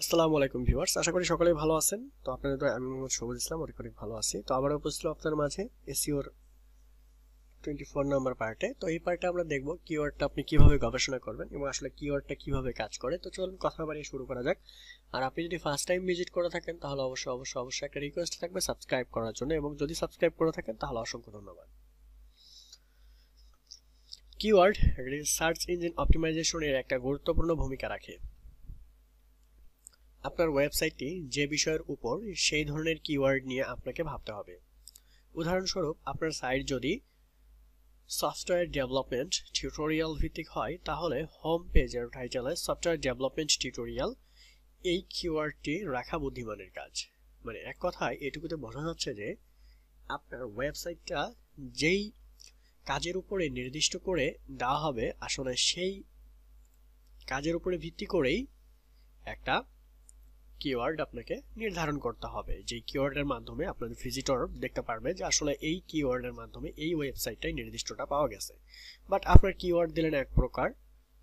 আসসালামু আলাইকুম ভিউয়ার্স, আশা করি সকলেই ভালো আছেন। তো আপনাদের তো আমি মোহাম্মদ সবুজ ইসলাম অনেক ভালো আছি। তো আবার উপস্থিত আপনাদের মাঝে এসইওর 24 নাম্বার পার্টে। তো এই পার্টে আমরা দেখব কিওয়ার্ডটা আপনি কিভাবে গবেষণা করবেন এবং আসলে কিওয়ার্ডটা কিভাবে কাজ করে। তো চলুন কথা বাড়িয়ে শুরু করা যাক। আর আপনি যদি ফার্স্ট টাইম ভিজিট করে থাকেন তাহলে অবশ্যই একটা রিকোয়েস্ট থাকবে সাবস্ক্রাইব করার জন্য, এবং যদি সাবস্ক্রাইব করে থাকেন তাহলে অসংখ্য ধন্যবাদ। কিওয়ার্ড সার্চ ইঞ্জিন অপটিমাইজেশনের একটা গুরুত্বপূর্ণ ভূমিকা রাখে। আপনার ওয়েবসাইটটি যে বিষয়ের উপর সেই ধরনের কিওয়ার্ড নিয়ে আপনাকে ভাবতে হবে। উদাহরণস্বরূপ, আপনার সাইট যদি সফটওয়্যার ডেভেলপমেন্ট টিউটোরিয়াল ভিত্তিক হয় তাহলে হোম পেজের টাইটেলে সফটওয়্যার ডেভেলপমেন্ট টিউটোরিয়াল এই কিওয়ার্ডটি রাখা বুদ্ধিমানের কাজ। মানে এক কথায় এটুকুতে বোঝা যাচ্ছে যে আপনার ওয়েবসাইটটা যেই কাজের উপরে নির্দিষ্ট করে দেওয়া হবে আসলে সেই কাজের উপরে ভিত্তি করেই একটা কিওয়ার্ড আপনাকে নির্ধারণ করতে হবে, যে কিওয়ার্ডের মাধ্যমে আপনাদের ভিজিটর দেখতে পারবে যে আসলে এই কিওয়ার্ডের মাধ্যমে এই ওয়েবসাইটটাই নির্দিষ্টটা পাওয়া গেছে। বাট আপনার কিওয়ার্ড দিলেন এক প্রকার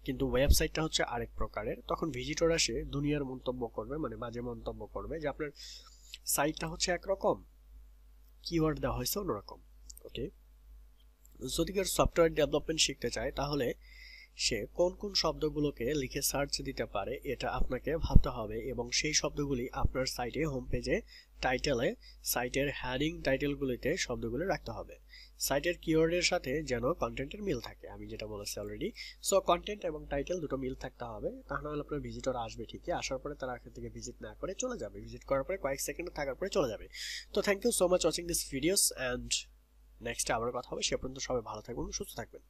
কিন্তু ওয়েবসাইটটা হচ্ছে আরেক প্রকারের, তখন ভিজিটর আসে দুনিয়ার মন্তব্য করবে, মানে বাজে মন্তব্য করবে যে আপনার সাইটটা হচ্ছে একরকম, কিওয়ার্ড দেওয়া হয়েছে অন্যরকম। ওকে, যদি কেউ সফটওয়্যার ডেভেলপমেন্ট শিখতে চায় তাহলে সে কোন কোন শব্দগুলোকে লিখে সার্চ দিতে পারে এটা আপনাকে ভাবতে হবে, এবং সেই শব্দগুলি আপনার সাইটে হোম পেজে টাইটেলে সাইটের হেডিং টাইটেলগুলিতে শব্দগুলো রাখতে হবে। সাইটের কিওয়ার্ডের সাথে যেন কন্টেন্টের মিল থাকে, আমি যেটা বলেছি অলরেডি। সো কন্টেন্ট এবং টাইটেল দুটো মিল থাকতে হবে, তাহলে আপনার ভিজিটর আসবে ঠিকই, আসার পরে তারা এখান থেকে ভিজিট না করে চলে যাবে, ভিজিট করার পরে কয়েক সেকেন্ড থাকার পরে চলে যাবে। তো thank you so much watching this videos, and নেক্সটে আবার কথা হবে। সে পর্যন্ত সবাই ভালো থাকবেন, সুস্থ থাকবেন।